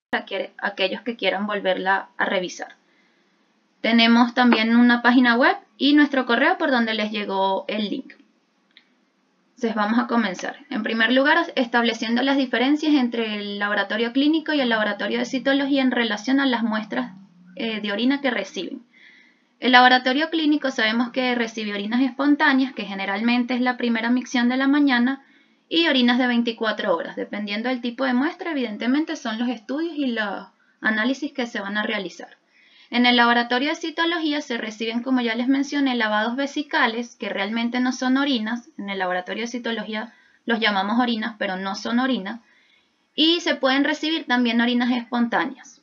para aquellos que quieran volverla a revisar. Tenemos también una página web y nuestro correo por donde les llegó el link. Entonces vamos a comenzar. En primer lugar, estableciendo las diferencias entre el laboratorio clínico y el laboratorio de citología en relación a las muestras de orina que reciben. El laboratorio clínico sabemos que recibe orinas espontáneas, que generalmente es la primera micción de la mañana, y orinas de 24 horas. Dependiendo del tipo de muestra, evidentemente son los estudios y los análisis que se van a realizar. En el laboratorio de citología se reciben, como ya les mencioné, lavados vesicales, que realmente no son orinas. En el laboratorio de citología los llamamos orinas, pero no son orinas. Y se pueden recibir también orinas espontáneas.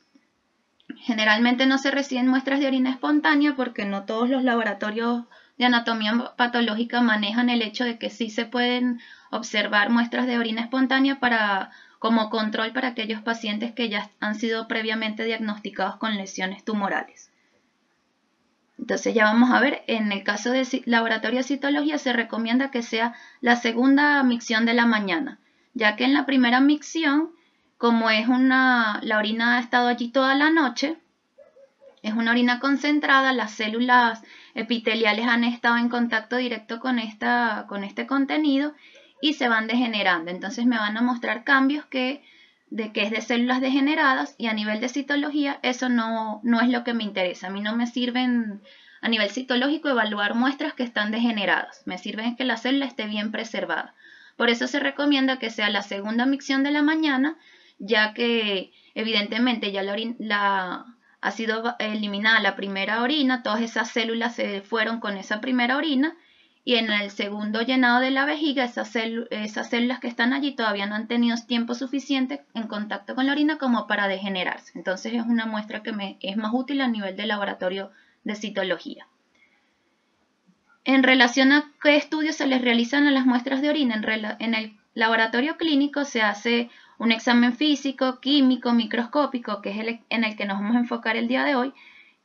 Generalmente no se reciben muestras de orina espontánea porque no todos los laboratorios de anatomía patológica manejan el hecho de que sí se pueden observar muestras de orina espontánea como control para aquellos pacientes que ya han sido previamente diagnosticados con lesiones tumorales. Entonces ya vamos a ver, en el caso de laboratorio de citología se recomienda que sea la segunda micción de la mañana, ya que en la primera micción, como es la orina ha estado allí toda la noche, es una orina concentrada, las células epiteliales han estado en contacto directo con este contenido y se van degenerando. Entonces me van a mostrar cambios que es de células degeneradas, y a nivel de citología eso no es lo que me interesa. A mí no me sirven a nivel citológico evaluar muestras que están degeneradas. Me sirven que la célula esté bien preservada. Por eso se recomienda que sea la segunda micción de la mañana, ya que evidentemente ya ha sido eliminada la primera orina, todas esas células se fueron con esa primera orina, y en el segundo llenado de la vejiga esas células que están allí todavía no han tenido tiempo suficiente en contacto con la orina como para degenerarse. Entonces es una muestra que me es más útil a nivel de laboratorio de citología. En relación a qué estudios se les realizan a las muestras de orina, en el laboratorio clínico se hace un examen físico, químico, microscópico, que es en el que nos vamos a enfocar el día de hoy,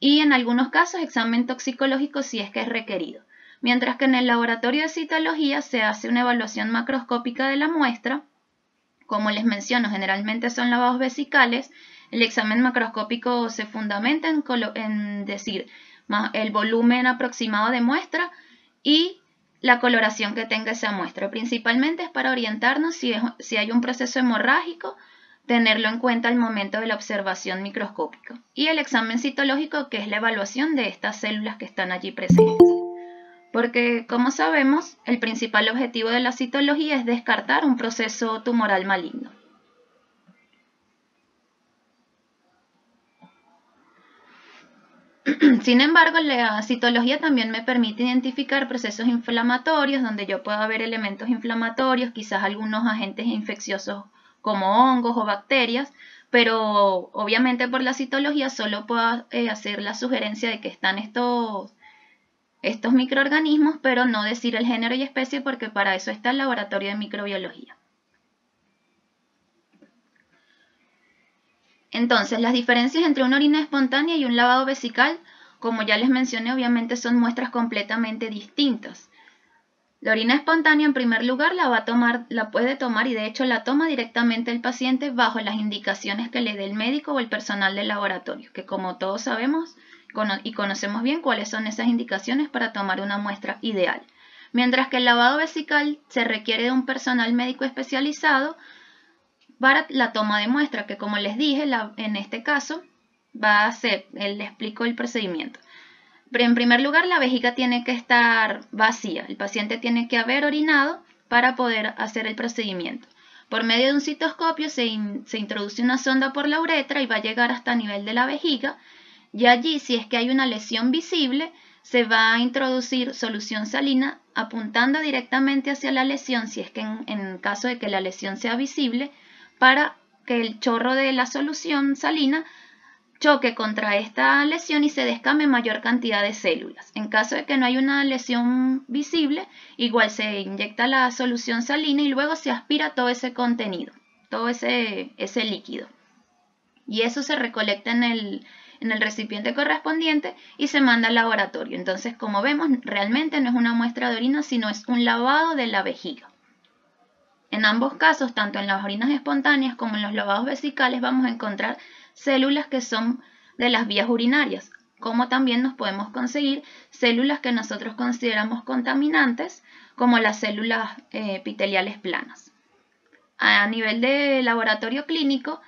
y en algunos casos examen toxicológico si es que es requerido. Mientras que en el laboratorio de citología se hace una evaluación macroscópica de la muestra. Como les menciono, generalmente son lavados vesicales. El examen macroscópico se fundamenta en decir el volumen aproximado de muestra y la coloración que tenga esa muestra. Principalmente es para orientarnos si hay un proceso hemorrágico, tenerlo en cuenta al momento de la observación microscópica. Y el examen citológico, que es la evaluación de estas células que están allí presentes. Porque, como sabemos, el principal objetivo de la citología es descartar un proceso tumoral maligno. Sin embargo, la citología también me permite identificar procesos inflamatorios, donde yo puedo ver elementos inflamatorios, quizás algunos agentes infecciosos como hongos o bacterias, pero obviamente por la citología solo puedo hacer la sugerencia de que están estos microorganismos, pero no decir el género y especie, porque para eso está el laboratorio de microbiología. Entonces, las diferencias entre una orina espontánea y un lavado vesical, como ya les mencioné, obviamente son muestras completamente distintas. La orina espontánea, en primer lugar, la puede tomar, y de hecho la toma directamente el paciente bajo las indicaciones que le dé el médico o el personal del laboratorio, que como todos sabemos y conocemos bien cuáles son esas indicaciones para tomar una muestra ideal. Mientras que el lavado vesical se requiere de un personal médico especializado para la toma de muestra, que como les dije, en este caso les explico el procedimiento. Pero en primer lugar, la vejiga tiene que estar vacía. El paciente tiene que haber orinado para poder hacer el procedimiento. Por medio de un citoscopio se introduce una sonda por la uretra y va a llegar hasta el nivel de la vejiga. Y allí, si es que hay una lesión visible, se va a introducir solución salina apuntando directamente hacia la lesión, si es que en caso de que la lesión sea visible, para que el chorro de la solución salina choque contra esta lesión y se descame mayor cantidad de células. En caso de que no hay una lesión visible, igual se inyecta la solución salina y luego se aspira todo ese contenido, todo ese líquido. Y eso se recolecta en el recipiente correspondiente y se manda al laboratorio. Entonces, como vemos, realmente no es una muestra de orina, sino es un lavado de la vejiga. En ambos casos, tanto en las orinas espontáneas como en los lavados vesicales, vamos a encontrar células que son de las vías urinarias, como también nos podemos conseguir células que nosotros consideramos contaminantes, como las células epiteliales planas. A nivel de laboratorio clínico,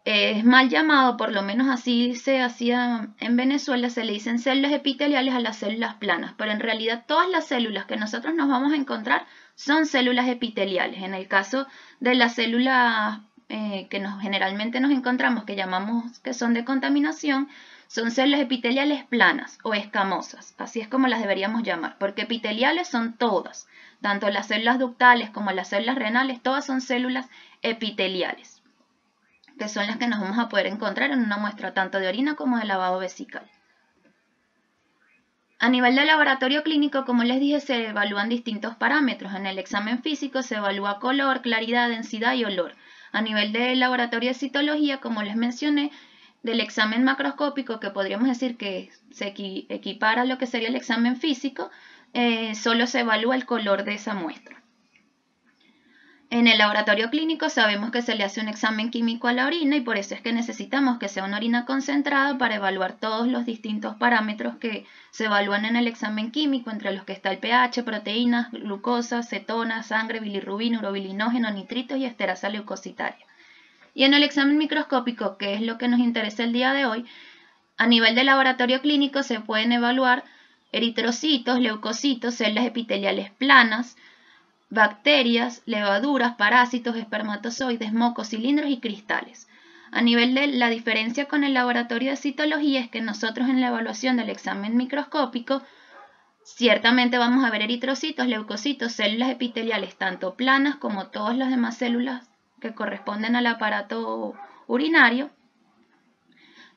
es mal llamado, por lo menos así se hacía en Venezuela, se le dicen células epiteliales a las células planas, pero en realidad todas las células que nosotros nos vamos a encontrar son células epiteliales. En el caso de las células que generalmente nos encontramos, que llamamos que son de contaminación, son células epiteliales planas o escamosas, así es como las deberíamos llamar, porque epiteliales son todas, tanto las células ductales como las células renales, todas son células epiteliales, que son las que nos vamos a poder encontrar en una muestra tanto de orina como de lavado vesical. A nivel de laboratorio clínico, como les dije, se evalúan distintos parámetros. En el examen físico se evalúa color, claridad, densidad y olor. A nivel de laboratorio de citología, como les mencioné, del examen macroscópico, que podríamos decir que se equipara a lo que sería el examen físico, solo se evalúa el color de esa muestra. En el laboratorio clínico sabemos que se le hace un examen químico a la orina y por eso es que necesitamos que sea una orina concentrada para evaluar todos los distintos parámetros que se evalúan en el examen químico, entre los que está el pH, proteínas, glucosa, cetona, sangre, bilirrubina, urobilinógeno, nitritos y esterasa leucocitaria. Y en el examen microscópico, que es lo que nos interesa el día de hoy, a nivel de laboratorio clínico se pueden evaluar eritrocitos, leucocitos, células epiteliales planas, bacterias, levaduras, parásitos, espermatozoides, mocos, cilindros y cristales. A nivel de la diferencia con el laboratorio de citología es que nosotros en la evaluación del examen microscópico ciertamente vamos a ver eritrocitos, leucocitos, células epiteliales tanto planas como todas las demás células que corresponden al aparato urinario.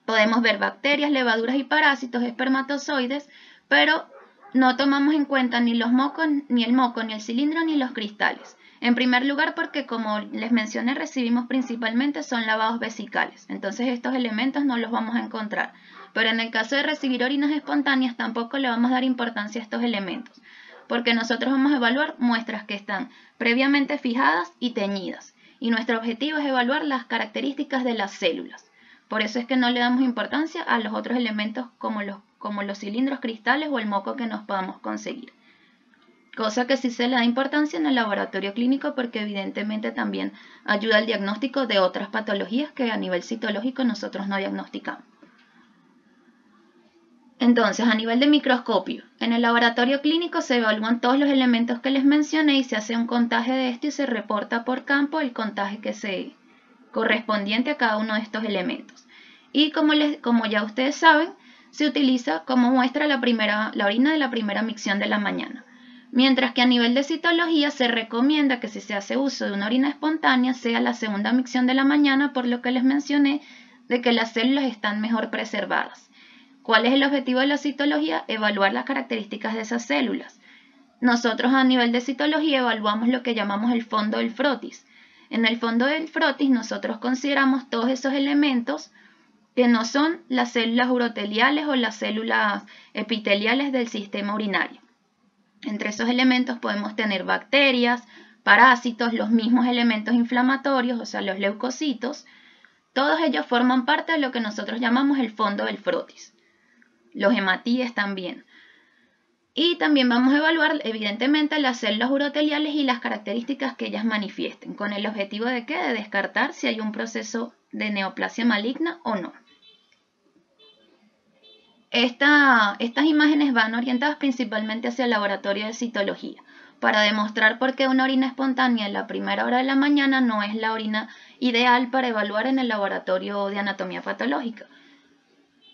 Podemos ver bacterias, levaduras y parásitos, espermatozoides, pero no tomamos en cuenta ni los mocos, ni el moco, ni el cilindro, ni los cristales. En primer lugar porque, como les mencioné, recibimos principalmente son lavados vesicales. Entonces estos elementos no los vamos a encontrar. Pero en el caso de recibir orinas espontáneas tampoco le vamos a dar importancia a estos elementos. Porque nosotros vamos a evaluar muestras que están previamente fijadas y teñidas. Y nuestro objetivo es evaluar las características de las células. Por eso es que no le damos importancia a los otros elementos como los cilindros, cristales o el moco que nos podamos conseguir. Cosa que sí se le da importancia en el laboratorio clínico porque evidentemente también ayuda al diagnóstico de otras patologías que a nivel citológico nosotros no diagnosticamos. Entonces, a nivel de microscopio, en el laboratorio clínico se evalúan todos los elementos que les mencioné y se hace un contaje de esto y se reporta por campo el contaje que se correspondiente a cada uno de estos elementos. Y como ya ustedes saben, se utiliza como muestra la orina de la primera micción de la mañana. Mientras que a nivel de citología se recomienda que si se hace uso de una orina espontánea sea la segunda micción de la mañana, por lo que les mencioné de que las células están mejor preservadas. ¿Cuál es el objetivo de la citología? Evaluar las características de esas células. Nosotros a nivel de citología evaluamos lo que llamamos el fondo del frotis. En el fondo del frotis nosotros consideramos todos esos elementos que no son las células uroteliales o las células epiteliales del sistema urinario. Entre esos elementos podemos tener bacterias, parásitos, los mismos elementos inflamatorios, o sea, los leucocitos. Todos ellos forman parte de lo que nosotros llamamos el fondo del frotis. Los hematíes también. Y también vamos a evaluar, evidentemente, las células uroteliales y las características que ellas manifiesten, con el objetivo de ¿qué? De descartar si hay un proceso de neoplasia maligna o no. Estas imágenes van orientadas principalmente hacia el laboratorio de citología, para demostrar por qué una orina espontánea en la primera hora de la mañana no es la orina ideal para evaluar en el laboratorio de anatomía patológica.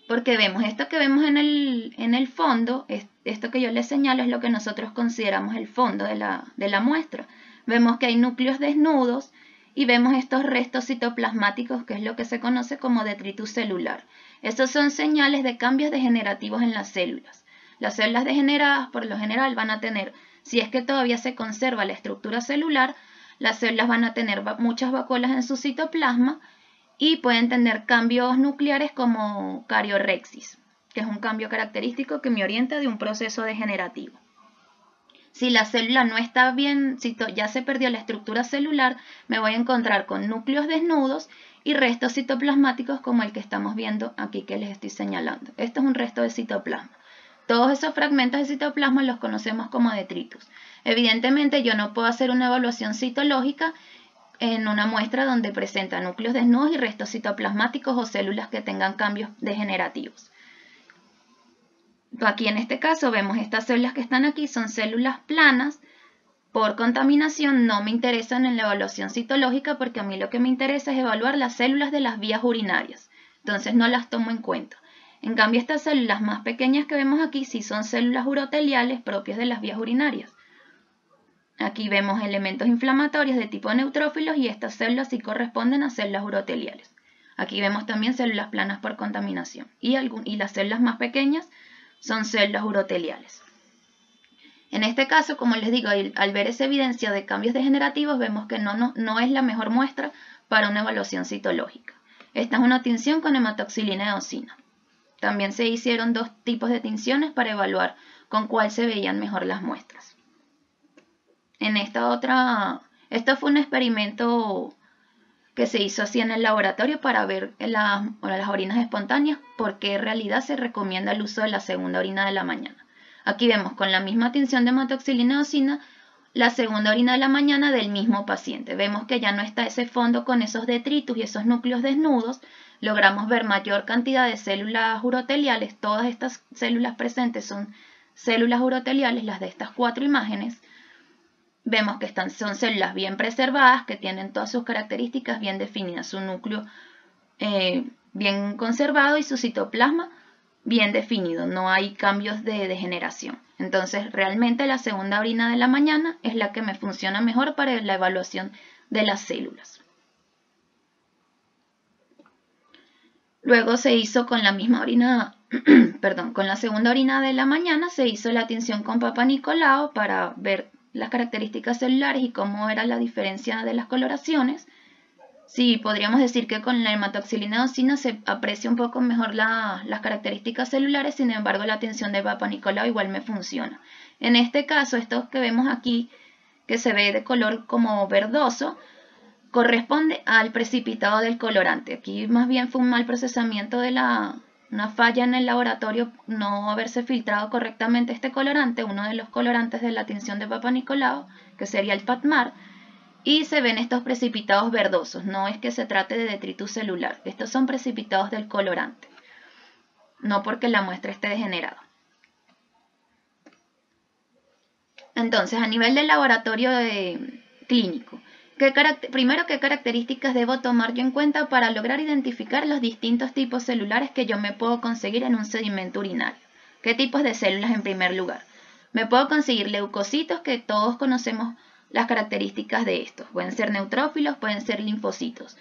Porque vemos esto que vemos en el fondo, esto que yo les señalo es lo que nosotros consideramos el fondo de la muestra. Vemos que hay núcleos desnudos y vemos estos restos citoplasmáticos, que es lo que se conoce como detritus celular. Estos son señales de cambios degenerativos en las células. Las células degeneradas por lo general van a tener, si es que todavía se conserva la estructura celular, las células van a tener muchas vacuolas en su citoplasma y pueden tener cambios nucleares como cariorexis, que es un cambio característico que me orienta de un proceso degenerativo. Si la célula no está bien, si ya se perdió la estructura celular, me voy a encontrar con núcleos desnudos y restos citoplasmáticos como el que estamos viendo aquí que les estoy señalando. Esto es un resto de citoplasma. Todos esos fragmentos de citoplasma los conocemos como detritus. Evidentemente yo no puedo hacer una evaluación citológica en una muestra donde presenta núcleos desnudos y restos citoplasmáticos o células que tengan cambios degenerativos. Aquí en este caso vemos estas células que están aquí, son células planas. Por contaminación no me interesan en la evaluación citológica porque a mí lo que me interesa es evaluar las células de las vías urinarias. Entonces no las tomo en cuenta. En cambio estas células más pequeñas que vemos aquí sí son células uroteliales propias de las vías urinarias. Aquí vemos elementos inflamatorios de tipo neutrófilos y estas células sí corresponden a células uroteliales. Aquí vemos también células planas por contaminación y las células más pequeñas son células uroteliales. En este caso, como les digo, al ver esa evidencia de cambios degenerativos, vemos que no es la mejor muestra para una evaluación citológica. Esta es una tinción con hematoxilina eosina. También se hicieron dos tipos de tinciones para evaluar con cuál se veían mejor las muestras. Esto fue un experimento que se hizo así en el laboratorio para ver las orinas espontáneas, porque en realidad se recomienda el uso de la segunda orina de la mañana. Aquí vemos con la misma tinción de hematoxilina eosina la segunda orina de la mañana del mismo paciente. Vemos que ya no está ese fondo con esos detritus y esos núcleos desnudos. Logramos ver mayor cantidad de células uroteliales. Todas estas células presentes son células uroteliales, las de estas 4 imágenes. Vemos que son células bien preservadas, que tienen todas sus características bien definidas, su núcleo bien conservado y su citoplasma bien definido, no hay cambios de degeneración. Entonces realmente la segunda orina de la mañana es la que me funciona mejor para la evaluación de las células. Luego se hizo con la misma orina, con la segunda orina de la mañana se hizo la tinción con Papa Nicolau para ver las características celulares y cómo era la diferencia de las coloraciones. Sí, podríamos decir que con la hematoxilina eosina se aprecia un poco mejor las características celulares, sin embargo la tinción de Papa Nicolau igual me funciona. En este caso, estos que vemos aquí, que se ve de color como verdoso, corresponde al precipitado del colorante. Aquí más bien fue un mal procesamiento de una falla en el laboratorio, no haberse filtrado correctamente este colorante, uno de los colorantes de la tinción de Papa Nicolau, que sería el PATMAR, y se ven estos precipitados verdosos. No es que se trate de detritus celular, estos son precipitados del colorante, no porque la muestra esté degenerada. Entonces, a nivel del laboratorio clínico, primero, ¿qué características debo tomar yo en cuenta para lograr identificar los distintos tipos celulares que yo me puedo conseguir en un sedimento urinario? ¿Qué tipos de células en primer lugar? Me puedo conseguir leucocitos, que todos conocemos las características de estos. Pueden ser neutrófilos, pueden ser linfocitos.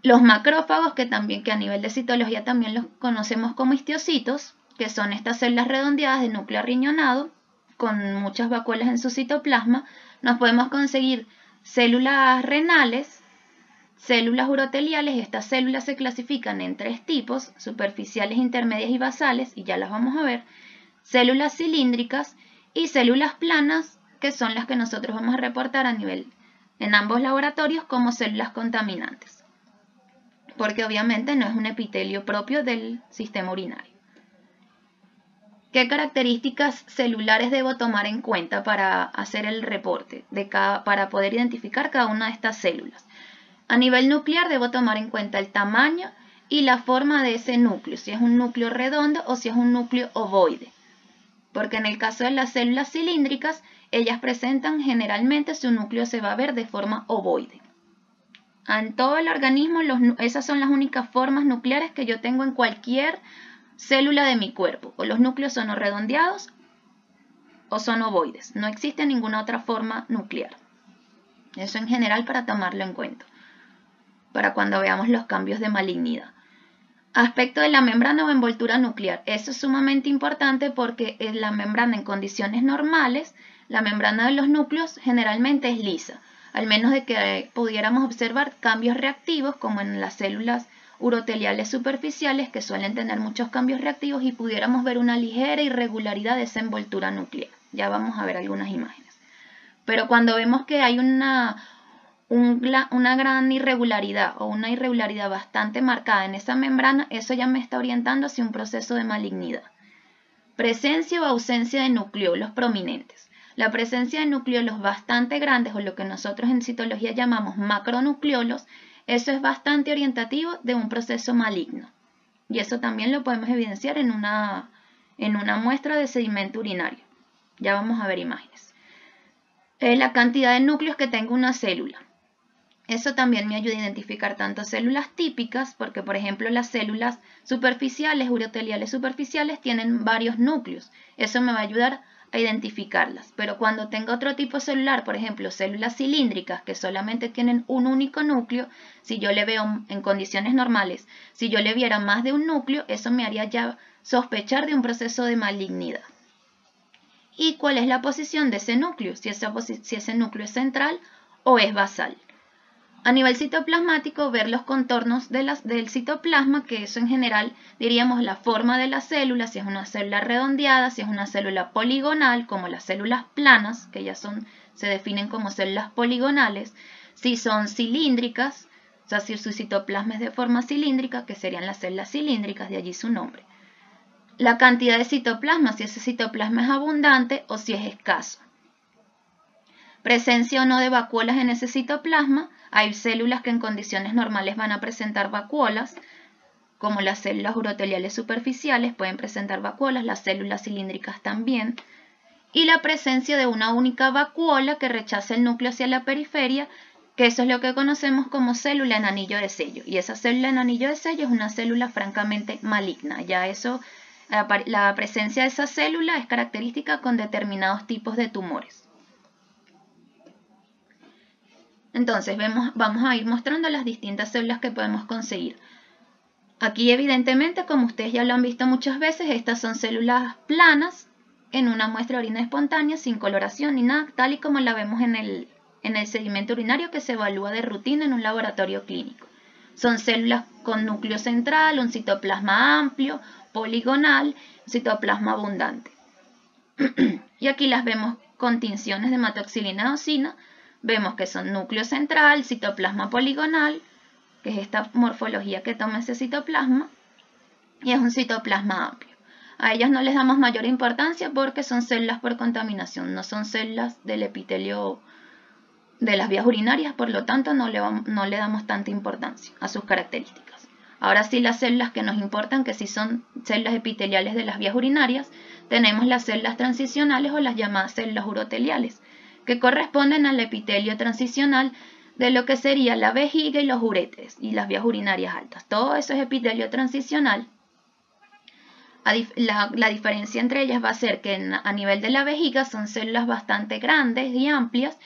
Los macrófagos, que a nivel de citología también los conocemos como histocitos, que son estas células redondeadas de núcleo arriñonado, con muchas vacuolas en su citoplasma. Nos podemos conseguir células renales, células uroteliales. Estas células se clasifican en 3 tipos, superficiales, intermedias y basales, y ya las vamos a ver. Células cilíndricas y células planas, que son las que nosotros vamos a reportar en ambos laboratorios como células contaminantes, porque obviamente no es un epitelio propio del sistema urinario. ¿Qué características celulares debo tomar en cuenta para hacer el reporte, para poder identificar cada una de estas células? A nivel nuclear debo tomar en cuenta el tamaño y la forma de ese núcleo, si es un núcleo redondo o si es un núcleo ovoide. Porque en el caso de las células cilíndricas, ellas presentan generalmente su núcleo se va a ver de forma ovoide. En todo el organismo, esas son las únicas formas nucleares que yo tengo en cualquier célula de mi cuerpo. O los núcleos son o redondeados o son ovoides. No existe ninguna otra forma nuclear. Eso en general para tomarlo en cuenta, para cuando veamos los cambios de malignidad. Aspecto de la membrana o envoltura nuclear. Eso es sumamente importante porque la membrana en condiciones normales, la membrana de los núcleos generalmente es lisa, al menos de que pudiéramos observar cambios reactivos como en las células uroteliales superficiales, que suelen tener muchos cambios reactivos, y pudiéramos ver una ligera irregularidad de esa envoltura nuclear. Ya vamos a ver algunas imágenes. Pero cuando vemos que hay una gran irregularidad o una irregularidad bastante marcada en esa membrana, eso ya me está orientando hacia un proceso de malignidad. Presencia o ausencia de nucleolos prominentes. La presencia de nucleolos bastante grandes, o lo que nosotros en citología llamamos macronucleolos, eso es bastante orientativo de un proceso maligno. Y eso también lo podemos evidenciar en una muestra de sedimento urinario. Ya vamos a ver imágenes. La cantidad de núcleos que tenga una célula. Eso también me ayuda a identificar tanto células típicas, porque por ejemplo las células superficiales, uroteliales superficiales, tienen varios núcleos. Eso me va a ayudar a identificarlas. Pero cuando tenga otro tipo celular, por ejemplo células cilíndricas que solamente tienen un único núcleo, si yo le veo en condiciones normales, si yo le viera más de un núcleo, eso me haría ya sospechar de un proceso de malignidad. ¿Y cuál es la posición de ese núcleo? Si ese núcleo es central o es basal. A nivel citoplasmático, ver los contornos del citoplasma, que eso en general diríamos la forma de la célula, si es una célula redondeada, si es una célula poligonal, como las células planas, que ya se definen como células poligonales, si son cilíndricas, o sea, si su citoplasma es de forma cilíndrica, que serían las células cilíndricas, de allí su nombre. La cantidad de citoplasma, si ese citoplasma es abundante o si es escaso. Presencia o no de vacuolas en ese citoplasma. Hay células que en condiciones normales van a presentar vacuolas, como las células uroteliales superficiales pueden presentar vacuolas, las células cilíndricas también. Y la presencia de una única vacuola que rechaza el núcleo hacia la periferia, que eso es lo que conocemos como célula en anillo de sello. Y esa célula en anillo de sello es una célula francamente maligna. Ya eso, la presencia de esa célula es característica con determinados tipos de tumores. Entonces vamos a ir mostrando las distintas células que podemos conseguir. Aquí evidentemente, como ustedes ya lo han visto muchas veces, estas son células planas en una muestra de orina espontánea sin coloración ni nada, tal y como la vemos en el sedimento urinario que se evalúa de rutina en un laboratorio clínico. Son células con núcleo central, un citoplasma amplio, poligonal, citoplasma abundante. Y aquí las vemos con tinciones de hematoxilina eosina. Vemos que son núcleo central, citoplasma poligonal, que es esta morfología que toma ese citoplasma, y es un citoplasma amplio. A ellas no les damos mayor importancia porque son células por contaminación, no son células del epitelio de las vías urinarias, por lo tanto no le damos tanta importancia a sus características. Ahora sí, las células que nos importan, que sí son células epiteliales de las vías urinarias, tenemos las células transicionales o las llamadas células uroteliales, que corresponden al epitelio transicional de lo que sería la vejiga y los uréteres y las vías urinarias altas. Todo eso es epitelio transicional. La diferencia entre ellas va a ser que a nivel de la vejiga son células bastante grandes y amplias,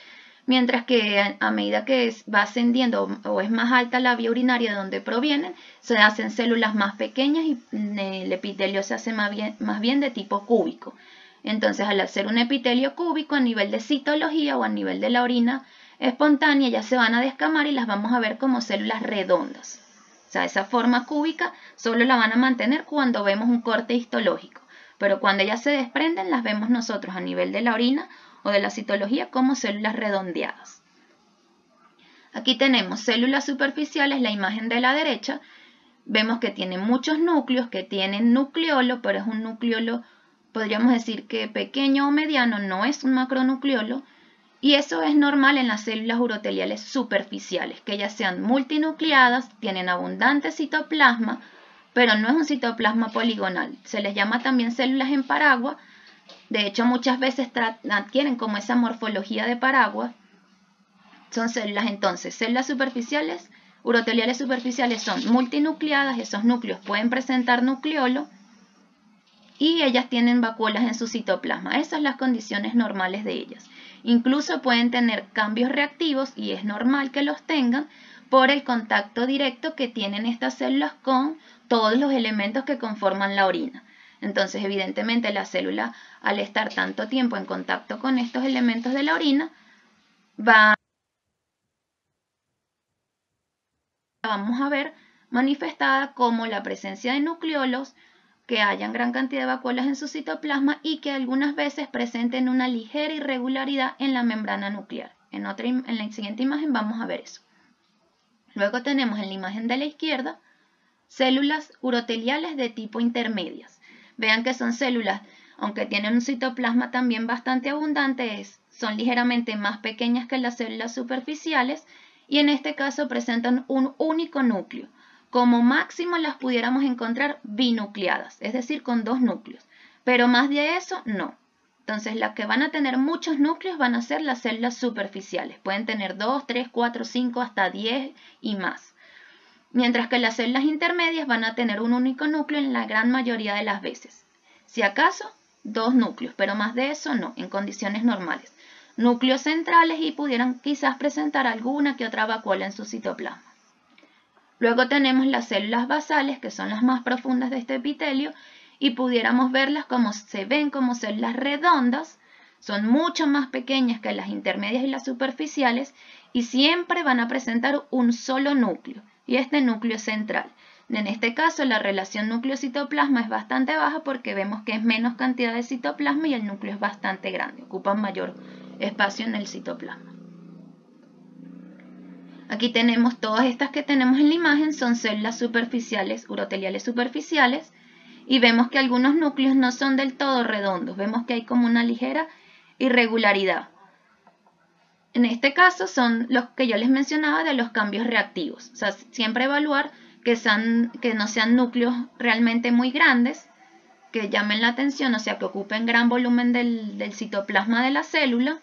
mientras que a medida que va ascendiendo o es más alta la vía urinaria de donde provienen, se hacen células más pequeñas y el epitelio se hace más bien de tipo cúbico. Entonces, al hacer un epitelio cúbico a nivel de citología o a nivel de la orina espontánea, ya se van a descamar y las vamos a ver como células redondas. O sea, esa forma cúbica solo la van a mantener cuando vemos un corte histológico, pero cuando ellas se desprenden las vemos nosotros a nivel de la orina o de la citología como células redondeadas. Aquí tenemos células superficiales, la imagen de la derecha. Vemos que tiene muchos núcleos, que tienen nucleolo, pero es un nucleolo, podríamos decir que pequeño o mediano, no es un macronucleolo. Y eso es normal en las células uroteliales superficiales, que ellas sean multinucleadas, tienen abundante citoplasma, pero no es un citoplasma poligonal. Se les llama también células en paraguas. De hecho, muchas veces adquieren como esa morfología de paraguas. Son células entonces, células superficiales, uroteliales superficiales son multinucleadas, esos núcleos pueden presentar nucleolo y ellas tienen vacuolas en su citoplasma. Esas son las condiciones normales de ellas. Incluso pueden tener cambios reactivos y es normal que los tengan por el contacto directo que tienen estas células con todos los elementos que conforman la orina. Entonces, evidentemente, la célula, al estar tanto tiempo en contacto con estos elementos de la orina, vamos a ver manifestada como la presencia de nucleolos que hayan gran cantidad de vacuolas en su citoplasma y que algunas veces presenten una ligera irregularidad en la membrana nuclear. En la siguiente imagen vamos a ver eso. Luego tenemos en la imagen de la izquierda células uroteliales de tipo intermedias. Vean que son células, aunque tienen un citoplasma también bastante abundante, son ligeramente más pequeñas que las células superficiales y en este caso presentan un único núcleo. Como máximo las pudiéramos encontrar binucleadas, es decir, con 2 núcleos, pero más de eso no. Entonces las que van a tener muchos núcleos van a ser las células superficiales. Pueden tener 2, 3, 4, 5, hasta 10 y más. Mientras que las células intermedias van a tener un único núcleo en la gran mayoría de las veces. Si acaso, 2 núcleos, pero más de eso no, en condiciones normales. Núcleos centrales y pudieran quizás presentar alguna que otra vacuola en su citoplasma. Luego tenemos las células basales, que son las más profundas de este epitelio, y pudiéramos verlas como se ven como células redondas, son mucho más pequeñas que las intermedias y las superficiales, y siempre van a presentar un solo núcleo, y este núcleo central. En este caso la relación núcleo-citoplasma es bastante baja porque vemos que es menos cantidad de citoplasma y el núcleo es bastante grande, ocupa mayor espacio en el citoplasma. Aquí tenemos todas estas que tenemos en la imagen, son células superficiales, uroteliales superficiales, y vemos que algunos núcleos no son del todo redondos, vemos que hay como una ligera irregularidad. En este caso son los que yo les mencionaba de los cambios reactivos, o sea, siempre evaluar que no sean núcleos realmente muy grandes, que llamen la atención, o sea, que ocupen gran volumen del citoplasma de la célula.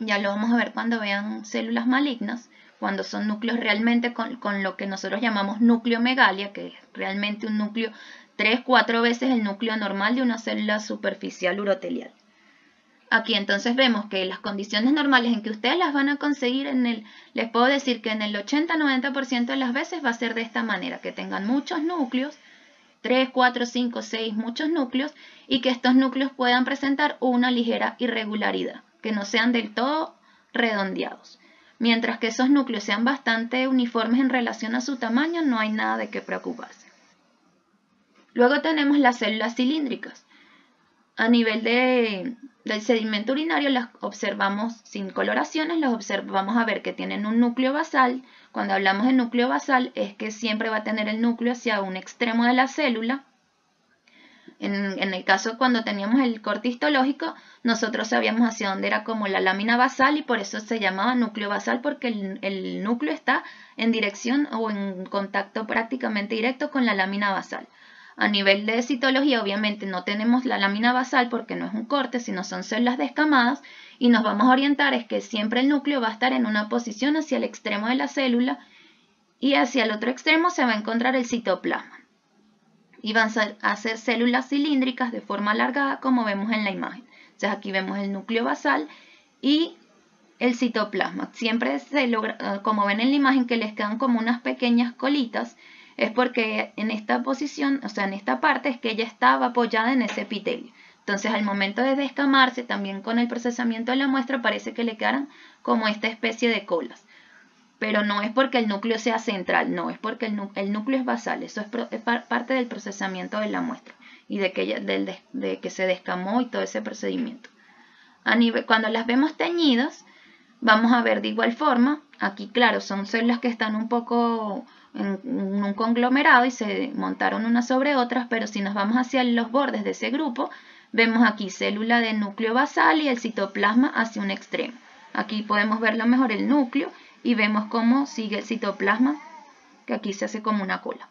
Ya lo vamos a ver cuando vean células malignas, cuando son núcleos realmente con lo que nosotros llamamos nucleomegalia, que es realmente un núcleo 3-4 veces el núcleo normal de una célula superficial urotelial. Aquí entonces vemos que las condiciones normales en que ustedes las van a conseguir, les puedo decir que en el 80-90% de las veces va a ser de esta manera, que tengan muchos núcleos, 3, 4, 5, 6, muchos núcleos, y que estos núcleos puedan presentar una ligera irregularidad, que no sean del todo redondeados. Mientras que esos núcleos sean bastante uniformes en relación a su tamaño, no hay nada de qué preocuparse. Luego tenemos las células cilíndricas. A nivel del sedimento urinario las observamos sin coloraciones, las observamos a ver que tienen un núcleo basal. Cuando hablamos de núcleo basal es que siempre va a tener el núcleo hacia un extremo de la célula. En el caso cuando teníamos el corte histológico, nosotros sabíamos hacia dónde era como la lámina basal y por eso se llamaba núcleo basal, porque el núcleo está en dirección o en contacto prácticamente directo con la lámina basal. A nivel de citología, obviamente no tenemos la lámina basal porque no es un corte, sino son células descamadas, y nos vamos a orientar es que siempre el núcleo va a estar en una posición hacia el extremo de la célula y hacia el otro extremo se va a encontrar el citoplasma. Y van a ser células cilíndricas de forma alargada como vemos en la imagen. Entonces aquí vemos el núcleo basal y el citoplasma. Siempre se logra, como ven en la imagen, que les quedan como unas pequeñas colitas, es porque en esta posición, o sea, en esta parte es que ella estaba apoyada en ese epitelio. Entonces al momento de descamarse, también con el procesamiento de la muestra, parece que le quedaran como esta especie de colas. Pero no es porque el núcleo sea central, no, es porque el núcleo es basal. Eso es parte del procesamiento de la muestra y de que se descamó y todo ese procedimiento. Cuando las vemos teñidas, vamos a ver de igual forma, aquí claro, son células que están un poco en un conglomerado y se montaron unas sobre otras, pero si nos vamos hacia los bordes de ese grupo, vemos aquí célula de núcleo basal y el citoplasma hacia un extremo. Aquí podemos verlo mejor el núcleo y vemos cómo sigue el citoplasma, que aquí se hace como una cola.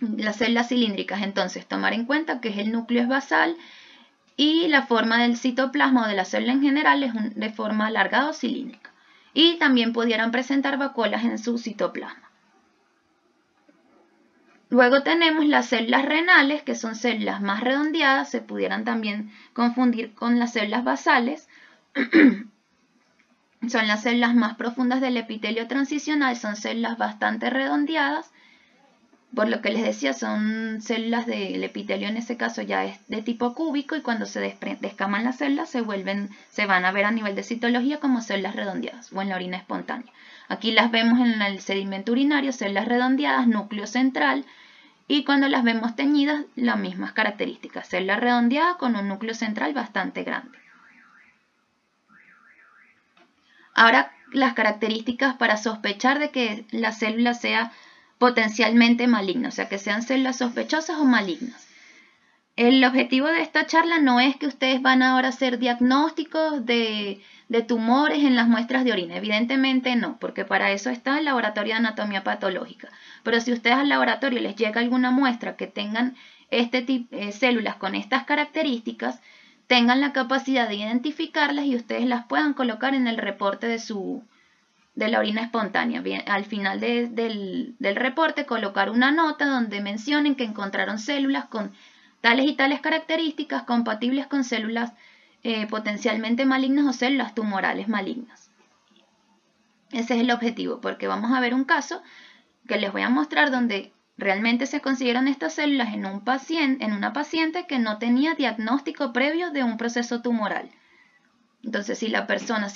Las células cilíndricas, entonces, tomar en cuenta que el núcleo es basal y la forma del citoplasma o de la célula en general es de forma alargada o cilíndrica. Y también pudieran presentar vacuolas en su citoplasma. Luego tenemos las células renales, que son células más redondeadas, se pudieran también confundir con las células basales. Son las células más profundas del epitelio transicional, son células bastante redondeadas. Por lo que les decía, son células del epitelio, en este caso ya es de tipo cúbico, y cuando se descaman las células se van a ver a nivel de citología como células redondeadas o en la orina espontánea. Aquí las vemos en el sedimento urinario, células redondeadas, núcleo central, Y cuando las vemos teñidas, las mismas características, célula redondeada con un núcleo central bastante grande. Ahora las características para sospechar de que la célula sea potencialmente maligna, o sea que sean células sospechosas o malignas. El objetivo de esta charla no es que ustedes van ahora a hacer diagnósticos de tumores en las muestras de orina, evidentemente no, porque para eso está el laboratorio de anatomía patológica. Pero si ustedes al laboratorio les llega alguna muestra que tengan este tipo células con estas características, tengan la capacidad de identificarlas y ustedes las puedan colocar en el reporte de la orina espontánea. Bien, al final del reporte colocar una nota donde mencionen que encontraron células con tales y tales características compatibles con células potencialmente malignas o células tumorales malignas. Ese es el objetivo, porque vamos a ver un caso que les voy a mostrar donde realmente se consiguieron estas células en una paciente que no tenía diagnóstico previo de un proceso tumoral. Entonces, si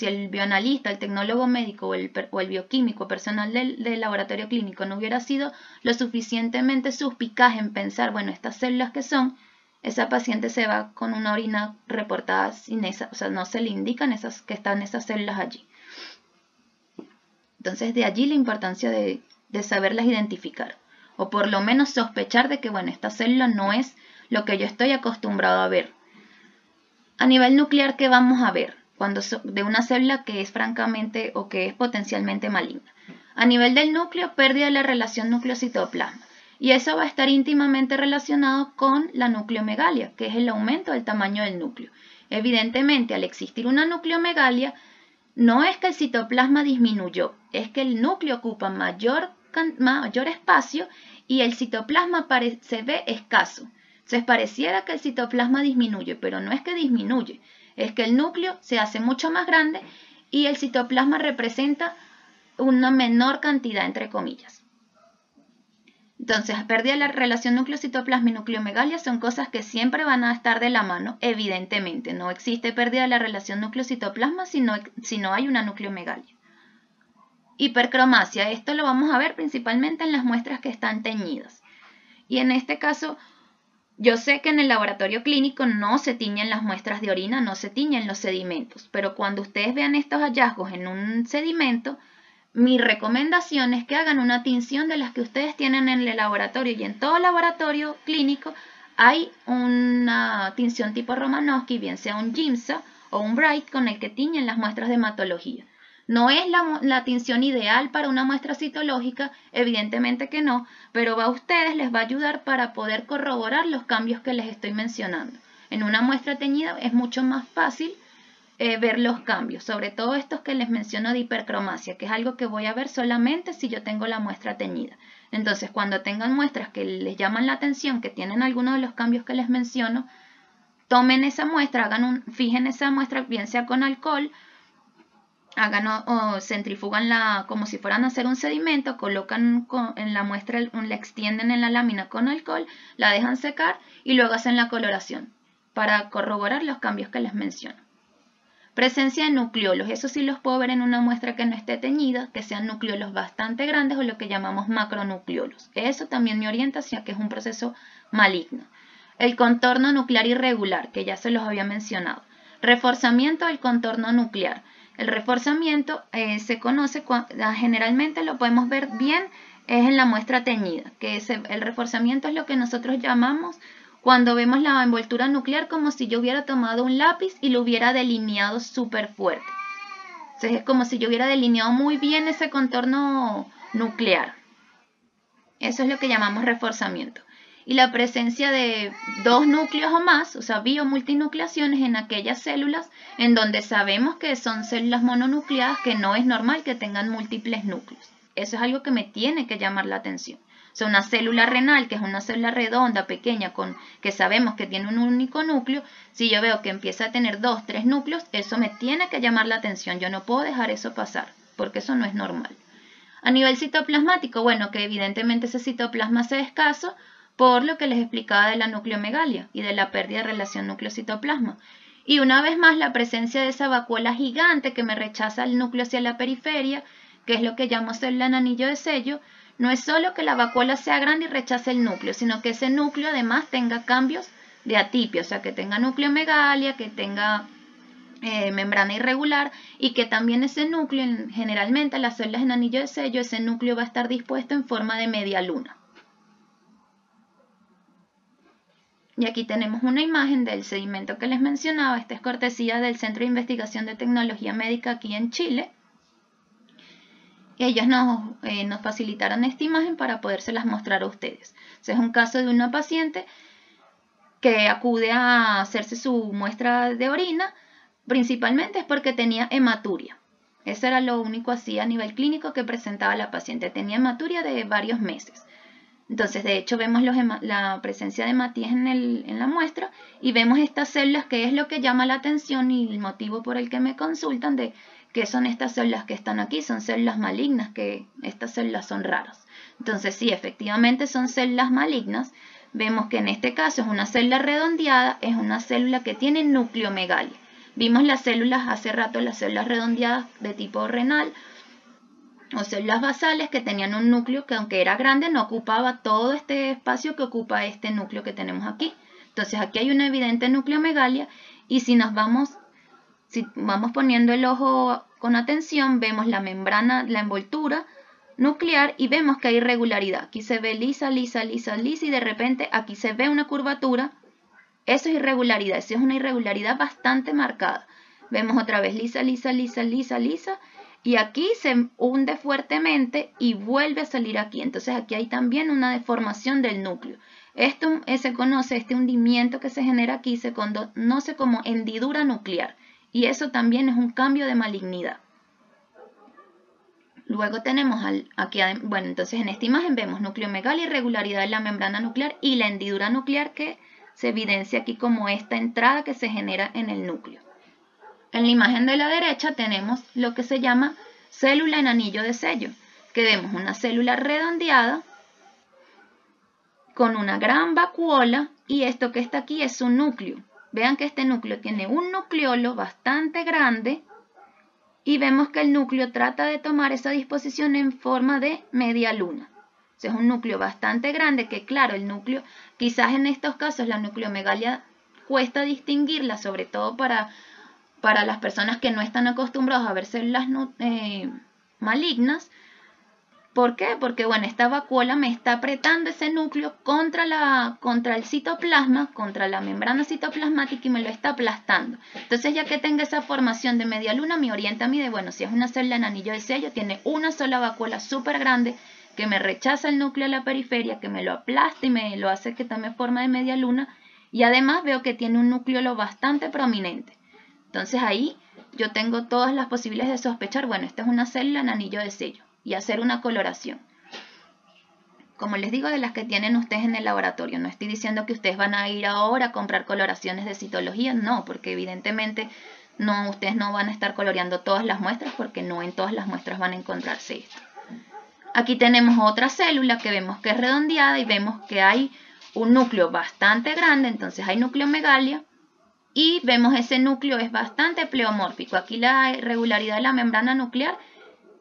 el bioanalista, el tecnólogo médico o el bioquímico personal del laboratorio clínico no hubiera sido lo suficientemente suspicaz en pensar, bueno, estas células que son, esa paciente se va con una orina reportada sin esa, o sea, no se le indican que están esas células allí. Entonces, de allí la importancia de saberlas identificar, o por lo menos sospechar de que, bueno, esta célula no es lo que yo estoy acostumbrado a ver. A nivel nuclear, ¿qué vamos a ver de una célula que es francamente o que es potencialmente maligna? A nivel del núcleo, pérdida de la relación núcleo-citoplasma. Y eso va a estar íntimamente relacionado con la nucleomegalia, que es el aumento del tamaño del núcleo. Evidentemente, al existir una nucleomegalia, no es que el citoplasma disminuyó, es que el núcleo ocupa mayor espacio y el citoplasma se ve escaso. Entonces pareciera que el citoplasma disminuye, pero no es que disminuye, es que el núcleo se hace mucho más grande y el citoplasma representa una menor cantidad, entre comillas. Entonces, pérdida de la relación núcleo-citoplasma y nucleomegalia son cosas que siempre van a estar de la mano, evidentemente. No existe pérdida de la relación núcleo-citoplasma si no hay una nucleomegalia. Hipercromasia, esto lo vamos a ver principalmente en las muestras que están teñidas. Y en este caso, yo sé que en el laboratorio clínico no se tiñen las muestras de orina, no se tiñen los sedimentos, pero cuando ustedes vean estos hallazgos en un sedimento, mi recomendación es que hagan una tinción de las que ustedes tienen en el laboratorio, y en todo laboratorio clínico hay una tinción tipo Romanowsky, bien sea un Giemsa o un Bright, con el que tiñen las muestras de hematología. No es la tinción ideal para una muestra citológica, evidentemente que no, pero a ustedes les va a ayudar para poder corroborar los cambios que les estoy mencionando. En una muestra teñida es mucho más fácil ver los cambios, sobre todo estos que les menciono de hipercromasia, que es algo que voy a ver solamente si yo tengo la muestra teñida. Entonces, cuando tengan muestras que les llaman la atención, que tienen algunos de los cambios que les menciono, tomen esa muestra, fijen esa muestra, bien sea con alcohol, o centrifugan como si fueran a hacer un sedimento, colocan en la muestra, la extienden en la lámina con alcohol, la dejan secar y luego hacen la coloración para corroborar los cambios que les menciono. Presencia de nucleolos, eso sí los puedo ver en una muestra que no esté teñida, que sean nucleolos bastante grandes o lo que llamamos macronucleolos. Eso también me orienta hacia que es un proceso maligno. El contorno nuclear irregular, que ya se los había mencionado. Reforzamiento del contorno nuclear. El reforzamiento se conoce, generalmente lo podemos ver bien, es en la muestra teñida, que el reforzamiento es lo que nosotros llamamos cuando vemos la envoltura nuclear como si yo hubiera tomado un lápiz y lo hubiera delineado súper fuerte. Entonces es como si yo hubiera delineado muy bien ese contorno nuclear. Eso es lo que llamamos reforzamiento. Y la presencia de dos núcleos o más, o sea, biomultinucleaciones en aquellas células en donde sabemos que son células mononucleadas, que no es normal que tengan múltiples núcleos. Eso es algo que me tiene que llamar la atención. O sea, una célula renal, que es una célula redonda, pequeña, que sabemos que tiene un único núcleo, si yo veo que empieza a tener 2, 3 núcleos, eso me tiene que llamar la atención. Yo no puedo dejar eso pasar, porque eso no es normal. A nivel citoplasmático, bueno, que evidentemente ese citoplasma sea escaso, por lo que les explicaba de la nucleomegalia y de la pérdida de relación núcleo-citoplasma. Y una vez más la presencia de esa vacuola gigante que me rechaza el núcleo hacia la periferia, que es lo que llamo célula en anillo de sello, no es solo que la vacuola sea grande y rechace el núcleo, sino que ese núcleo además tenga cambios de atipia, o sea, que tenga nucleomegalia, que tenga membrana irregular y que también ese núcleo, generalmente las células en anillo de sello, ese núcleo va a estar dispuesto en forma de media luna. Y aquí tenemos una imagen del sedimento que les mencionaba. Esta es cortesía del Centro de Investigación de Tecnología Médica aquí en Chile. Ellos nos facilitaron esta imagen para podérselas mostrar a ustedes. Este es un caso de una paciente que acude a hacerse su muestra de orina, principalmente es porque tenía hematuria. Eso era lo único así a nivel clínico que presentaba la paciente. Tenía hematuria de varios meses. Entonces, de hecho, vemos la presencia de hematías en la muestra y vemos estas células, que es lo que llama la atención y el motivo por el que me consultan de qué son estas células que están aquí. Son células malignas, que estas células son raras. Entonces, sí, efectivamente son células malignas. Vemos que en este caso es una célula redondeada, es una célula que tiene nucleomegalia. Vimos las células hace rato, las células redondeadas de tipo renal, o células basales que tenían un núcleo que aunque era grande no ocupaba todo este espacio que ocupa este núcleo que tenemos aquí. Entonces aquí hay una evidente nucleomegalia y si vamos poniendo el ojo con atención, vemos la membrana, la envoltura nuclear y vemos que hay irregularidad. Aquí se ve lisa, lisa, lisa, lisa y de repente aquí se ve una curvatura. Eso es irregularidad, eso es una irregularidad bastante marcada. Vemos otra vez lisa, lisa, lisa, lisa, lisa. Y aquí se hunde fuertemente y vuelve a salir aquí. Entonces aquí hay también una deformación del núcleo. Esto se conoce, este hundimiento que se genera aquí se conoce como hendidura nuclear. Y eso también es un cambio de malignidad. Luego tenemos aquí, bueno, entonces en esta imagen vemos nucleomegalia, irregularidad en la membrana nuclear y la hendidura nuclear que se evidencia aquí como esta entrada que se genera en el núcleo. En la imagen de la derecha tenemos lo que se llama célula en anillo de sello, que vemos una célula redondeada con una gran vacuola y esto que está aquí es un núcleo. Vean que este núcleo tiene un nucleolo bastante grande y vemos que el núcleo trata de tomar esa disposición en forma de media luna. O sea, es un núcleo bastante grande que, claro, el núcleo, quizás en estos casos la nucleomegalia cuesta distinguirla, sobre todo para las personas que no están acostumbrados a ver células malignas. ¿Por qué? Porque, bueno, esta vacuola me está apretando ese núcleo contra el citoplasma, contra la membrana citoplasmática y me lo está aplastando. Entonces, ya que tenga esa formación de media luna, me orienta a mí de, bueno, si es una célula en anillo de sello, tiene una sola vacuola súper grande que me rechaza el núcleo a la periferia, que me lo aplasta y me lo hace que tome forma de media luna. Y además veo que tiene un núcleo bastante prominente. Entonces ahí yo tengo todas las posibilidades de sospechar, bueno, esta es una célula en anillo de sello y hacer una coloración. Como les digo, de las que tienen ustedes en el laboratorio. No estoy diciendo que ustedes van a ir ahora a comprar coloraciones de citología, no, porque evidentemente ustedes no van a estar coloreando todas las muestras porque no en todas las muestras van a encontrarse esto. Aquí tenemos otra célula que vemos que es redondeada y vemos que hay un núcleo bastante grande, entonces hay nucleomegalia. Y vemos ese núcleo es bastante pleomórfico. Aquí la irregularidad de la membrana nuclear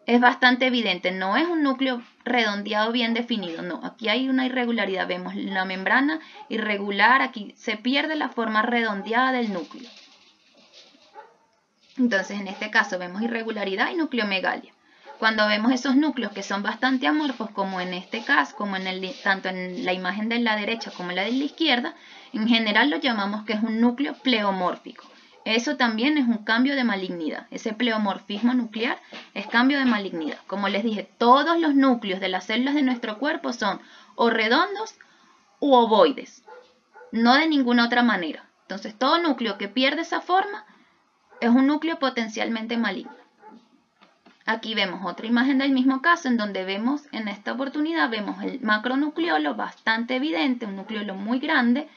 es bastante evidente. No es un núcleo redondeado bien definido. No, aquí hay una irregularidad. Vemos la membrana irregular. Aquí se pierde la forma redondeada del núcleo. Entonces, en este caso vemos irregularidad y nucleomegalia. Cuando vemos esos núcleos que son bastante amorfos, como en este caso, como tanto en la imagen de la derecha como en la de la izquierda, en general lo llamamos que es un núcleo pleomórfico. Eso también es un cambio de malignidad. Ese pleomorfismo nuclear es cambio de malignidad. Como les dije, todos los núcleos de las células de nuestro cuerpo son o redondos u ovoides, no de ninguna otra manera. Entonces, todo núcleo que pierde esa forma es un núcleo potencialmente maligno. Aquí vemos otra imagen del mismo caso en donde vemos, en esta oportunidad, vemos el macronucleolo bastante evidente, un nucleolo muy grande,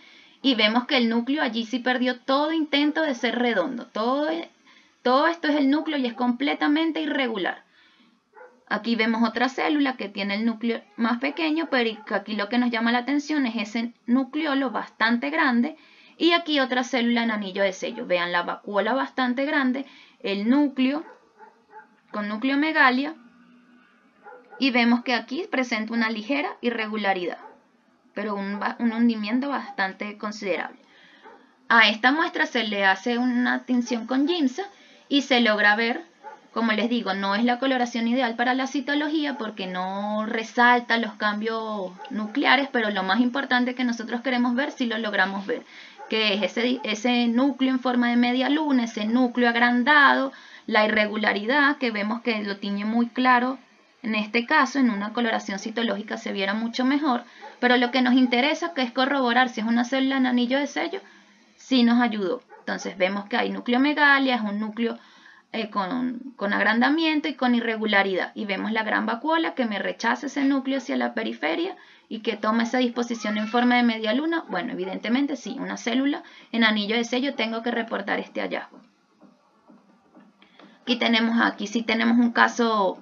y vemos que el núcleo allí sí perdió todo intento de ser redondo. Todo esto es el núcleo y es completamente irregular. Aquí vemos otra célula que tiene el núcleo más pequeño, pero aquí lo que nos llama la atención es ese nucleolo bastante grande, y aquí otra célula en anillo de sello. Vean la vacuola bastante grande, el núcleo con nucleomegalia Y vemos que aquí presenta una ligera irregularidad, pero un hundimiento bastante considerable. A esta muestra se le hace una tinción con Giemsa y se logra ver, como les digo, no es la coloración ideal para la citología porque no resalta los cambios nucleares, pero lo más importante que nosotros queremos ver, si lo logramos ver, que es ese núcleo en forma de media luna, ese núcleo agrandado, la irregularidad que vemos que lo tiñe muy claro. En este caso, en una coloración citológica se viera mucho mejor, pero lo que nos interesa que es corroborar si es una célula en anillo de sello, sí nos ayudó. Entonces vemos que hay nucleomegalia, es un núcleo con agrandamiento y con irregularidad. Y vemos la gran vacuola que me rechaza ese núcleo hacia la periferia y que toma esa disposición en forma de media luna. Bueno, evidentemente sí, una célula en anillo de sello tengo que reportar este hallazgo. Aquí sí tenemos un caso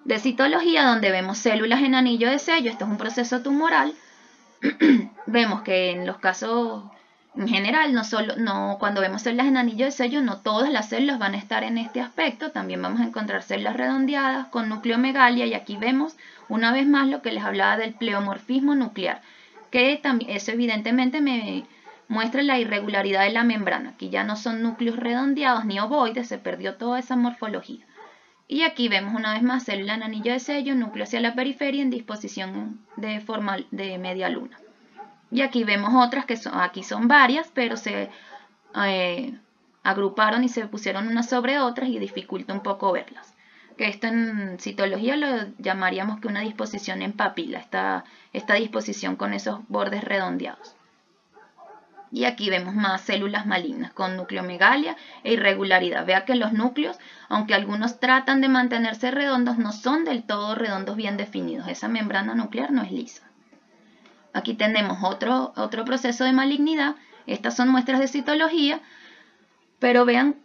de citología donde vemos células en anillo de sello. Esto es un proceso tumoral. Vemos que en los casos en general, cuando vemos células en anillo de sello, no todas las células van a estar en este aspecto. También vamos a encontrar células redondeadas con nucleomegalia, y aquí vemos una vez más lo que les hablaba del pleomorfismo nuclear, que también eso evidentemente me muestra la irregularidad de la membrana. Aquí ya no son núcleos redondeados ni ovoides, se perdió toda esa morfología. Y aquí vemos una vez más célula en anillo de sello, núcleo hacia la periferia en disposición de forma de media luna. Y aquí vemos otras que aquí son varias, pero se agruparon y se pusieron unas sobre otras y dificulta un poco verlas. Que esto en citología lo llamaríamos que una disposición en papila, esta disposición con esos bordes redondeados. Y aquí vemos más células malignas con nucleomegalia e irregularidad. Vea que los núcleos, aunque algunos tratan de mantenerse redondos, no son del todo redondos bien definidos. Esa membrana nuclear no es lisa. Aquí tenemos otro proceso de malignidad. Estas son muestras de citología, pero vean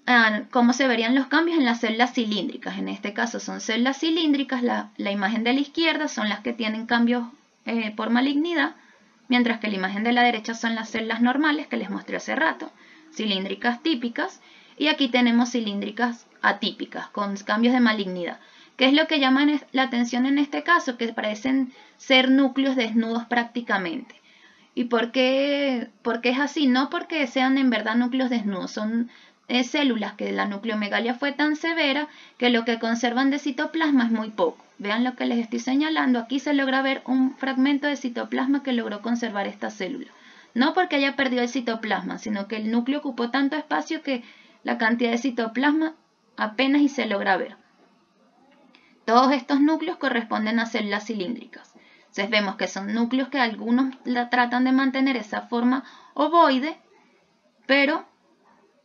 cómo se verían los cambios en las células cilíndricas. En este caso son células cilíndricas, la imagen de la izquierda son las que tienen cambios por malignidad, mientras que la imagen de la derecha son las células normales que les mostré hace rato, cilíndricas típicas, y aquí tenemos cilíndricas atípicas con cambios de malignidad. ¿Qué es lo que llama la atención en este caso? Que parecen ser núcleos desnudos prácticamente. ¿Y por qué es así? No porque sean en verdad núcleos desnudos, son células que la nucleomegalia fue tan severa que lo que conservan de citoplasma es muy poco. Vean lo que les estoy señalando. Aquí se logra ver un fragmento de citoplasma que logró conservar esta célula. No porque haya perdido el citoplasma, sino que el núcleo ocupó tanto espacio que la cantidad de citoplasma apenas y se logra ver. Todos estos núcleos corresponden a células cilíndricas. Entonces vemos que son núcleos que algunos tratan de mantener esa forma ovoide, pero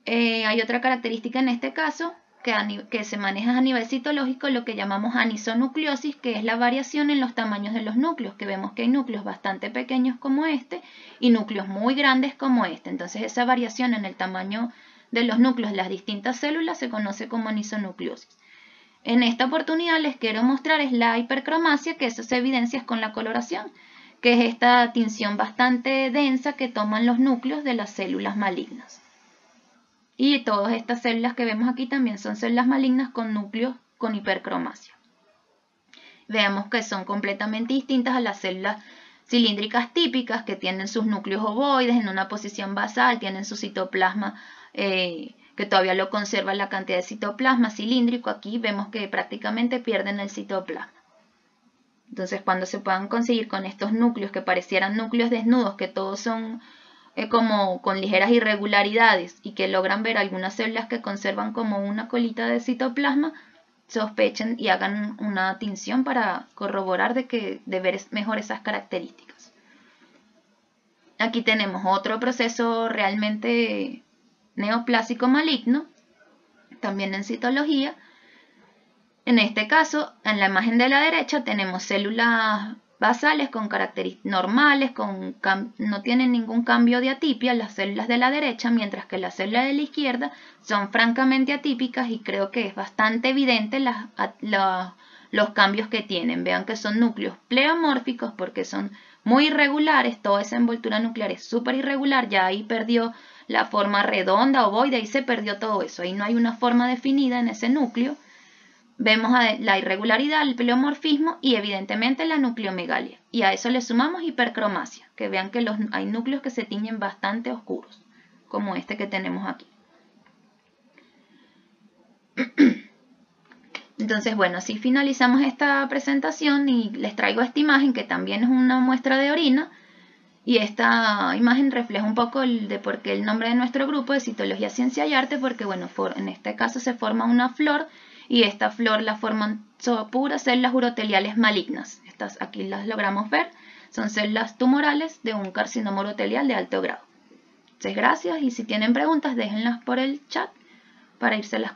hay otra característica en este caso que se maneja a nivel citológico, lo que llamamos anisonucleosis, que es la variación en los tamaños de los núcleos, que vemos que hay núcleos bastante pequeños como este y núcleos muy grandes como este. Entonces esa variación en el tamaño de los núcleos de las distintas células se conoce como anisonucleosis. En esta oportunidad les quiero mostrar es la hipercromasia, que eso se evidencia con la coloración, que es esta tinción bastante densa que toman los núcleos de las células malignas. Y todas estas células que vemos aquí también son células malignas con núcleos con hipercromasia. Veamos que son completamente distintas a las células cilíndricas típicas que tienen sus núcleos ovoides en una posición basal, tienen su citoplasma que todavía lo conserva la cantidad de citoplasma cilíndrico. Aquí vemos que prácticamente pierden el citoplasma. Entonces cuando se puedan conseguir con estos núcleos que parecieran núcleos desnudos, que todos son como con ligeras irregularidades y que logran ver algunas células que conservan como una colita de citoplasma, sospechen y hagan una tinción para corroborar de ver mejor esas características. Aquí tenemos otro proceso realmente neoplásico maligno, también en citología. En este caso, en la imagen de la derecha tenemos células basales con características normales, no tienen ningún cambio de atipia las células de la derecha, mientras que las células de la izquierda son francamente atípicas y creo que es bastante evidente los cambios que tienen. Vean que son núcleos pleomórficos porque son muy irregulares, toda esa envoltura nuclear es súper irregular, ya ahí perdió la forma redonda, ovoide, ahí se perdió todo eso, ahí no hay una forma definida en ese núcleo. Vemos la irregularidad, el pleomorfismo y evidentemente la nucleomegalia. Y a eso le sumamos hipercromasia, que vean que hay núcleos que se tiñen bastante oscuros, como este que tenemos aquí. Entonces, bueno, así finalizamos esta presentación y les traigo esta imagen que también es una muestra de orina. Y esta imagen refleja un poco de por qué el nombre de nuestro grupo es Citología, Ciencia y Arte, porque bueno, en este caso se forma una flor y esta flor la forman puras células uroteliales malignas. Estas aquí las logramos ver, son células tumorales de un carcinoma urotelial de alto grado. Entonces, gracias y si tienen preguntas déjenlas por el chat para irse las